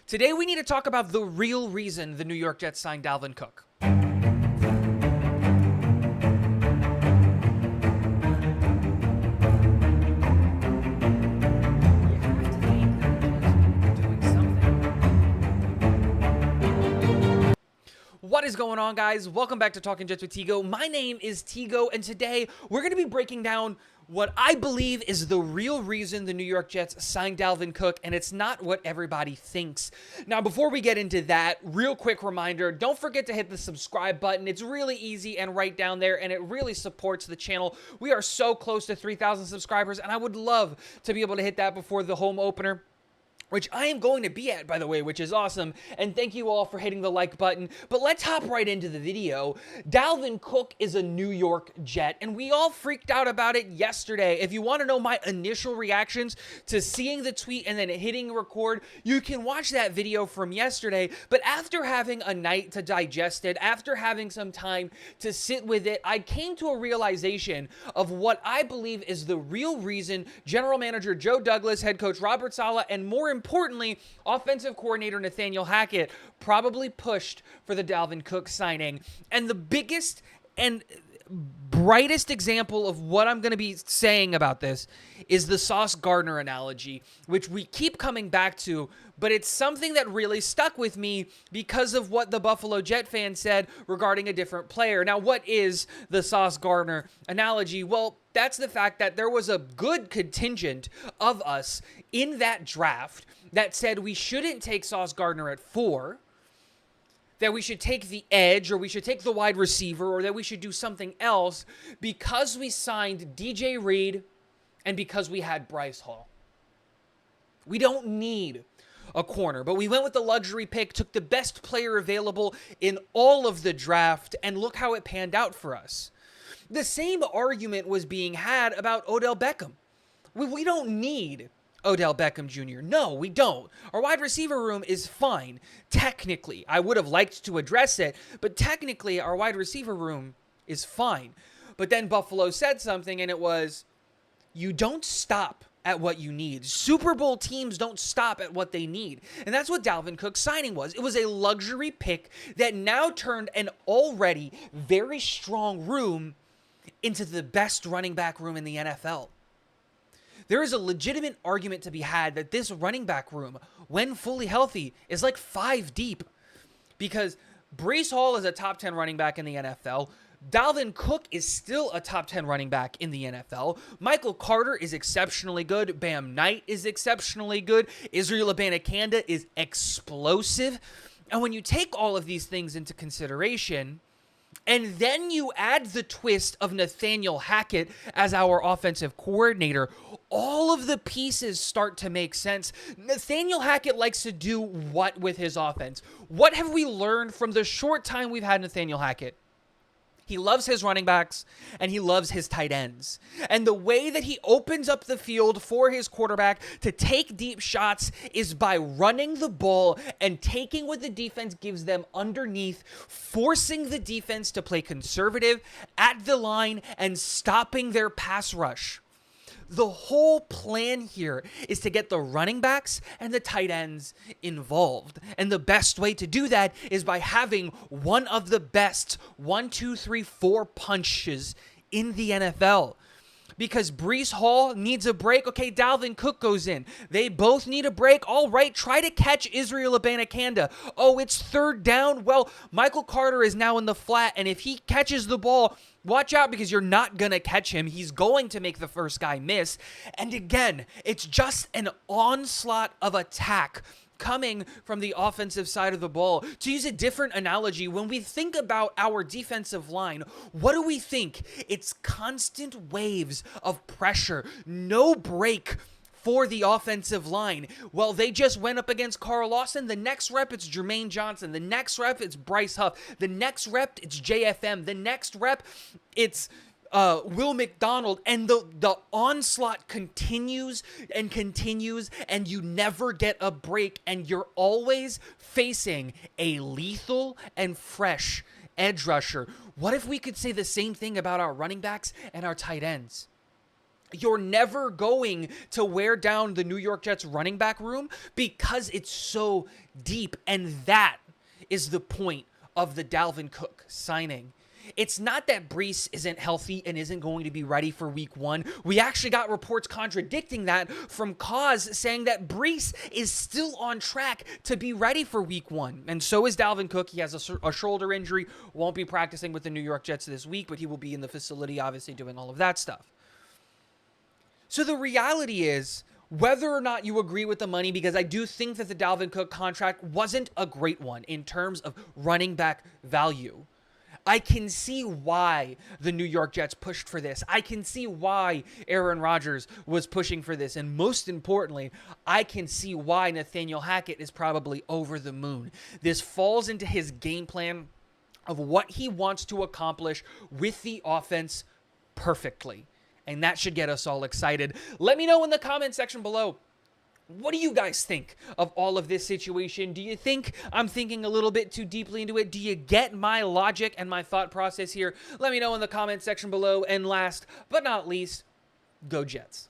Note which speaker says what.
Speaker 1: Today we need to talk about the real reason the New York Jets signed Dalvin Cook. What is going on, guys? Welcome back to Talking Jets with Tigo. My name is Tigo, and today we're going to be breaking down what I believe is the real reason the New York Jets signed Dalvin Cook, and it's not what everybody thinks. Now, before we get into that, real quick reminder, don't forget to hit the subscribe button. It's really easy and right down there, and it really supports the channel. We are so close to 3,000 subscribers, and I would love to be able to hit that before the home opener, which I am going to be at, by the way, which is awesome. And thank you all for hitting the like button. But let's hop right into the video. Dalvin Cook is a New York Jet, and we all freaked out about it yesterday. If you want to know my initial reactions to seeing the tweet and then hitting record, you can watch that video from yesterday. But after having a night to digest it, after having some time to sit with it, I came to a realization of what I believe is the real reason General Manager Joe Douglas, head coach Robert Saleh, and more importantly, offensive coordinator Nathaniel Hackett probably pushed for the Dalvin Cook signing. And the biggest and brightest example of what I'm going to be saying about this is the Sauce Gardner analogy, which we keep coming back to, but it's something that really stuck with me because of what the Buffalo Jet fan said regarding a different player. Now, what is the Sauce Gardner analogy? Well, that's the fact that there was a good contingent of us in that draft that said we shouldn't take Sauce Gardner at 4, that we should take the edge, or we should take the wide receiver, or that we should do something else because we signed DJ Reed and because we had Bryce Hall. We don't need a corner, but we went with the luxury pick, took the best player available in all of the draft, and look how it panned out for us. The same argument was being had about Odell Beckham. We don't need Odell Beckham Jr. No, we don't. Our wide receiver room is fine. Technically, I would have liked to address it, but technically our wide receiver room is fine. But then Buffalo said something, and it was, you don't stop at what you need. Super Bowl teams don't stop at what they need. And that's what Dalvin Cook's signing was. It was a luxury pick that now turned an already very strong room into the best running back room in the NFL. There is a legitimate argument to be had that this running back room, when fully healthy, is like 5 deep. Because Bryce Hall is a top 10 running back in the NFL. Dalvin Cook is still a top 10 running back in the NFL. Michael Carter is exceptionally good. Bam Knight is exceptionally good. Israel Abanikanda is explosive. And when you take all of these things into consideration, and then you add the twist of Nathaniel Hackett as our offensive coordinator, all of the pieces start to make sense. Nathaniel Hackett likes to do what with his offense? What have we learned from the short time we've had Nathaniel Hackett? He loves his running backs, and he loves his tight ends. And the way that he opens up the field for his quarterback to take deep shots is by running the ball and taking what the defense gives them underneath, forcing the defense to play conservative at the line and stopping their pass rush. The whole plan here is to get the running backs and the tight ends involved. And the best way to do that is by having one of the best 1, 2, 3, 4 punches in the NFL. Because Bryce Hall needs a break. Okay, Dalvin Cook goes in. They both need a break. All right, try to catch Israel Abanikanda. Oh, it's 3rd down. Well, Michael Carter is now in the flat, and if he catches the ball, watch out because you're not going to catch him. He's going to make the first guy miss. And again, it's just an onslaught of attack coming from the offensive side of the ball. To use a different analogy, when we think about our defensive line, what do we think? It's constant waves of pressure, no break for the offensive line. Well, they just went up against Carl Lawson. The next rep, it's Jermaine Johnson. The next rep, it's Bryce Huff. The next rep, it's JFM. The next rep, it's Will McDonald, and the onslaught continues and continues, and you never get a break, and you're always facing a lethal and fresh edge rusher. What if we could say the same thing about our running backs and our tight ends? You're never going to wear down the New York Jets running back room because it's so deep. And that is the point of the Dalvin Cook signing. It's not that Breece isn't healthy and isn't going to be ready for week 1. We actually got reports contradicting that from Cause saying that Breece is still on track to be ready for week 1. And so is Dalvin Cook. He has a shoulder injury, won't be practicing with the New York Jets this week, but he will be in the facility, obviously, doing all of that stuff. So the reality is, whether or not you agree with the money, because I do think that the Dalvin Cook contract wasn't a great one in terms of running back value, I can see why the New York Jets pushed for this. I can see why Aaron Rodgers was pushing for this. And most importantly, I can see why Nathaniel Hackett is probably over the moon. This falls into his game plan of what he wants to accomplish with the offense perfectly. And that should get us all excited. Let me know in the comment section below. What do you guys think of all of this situation? Do you think I'm thinking a little bit too deeply into it? Do you get my logic and my thought process here? Let me know in the comment section below. And last but not least, go Jets.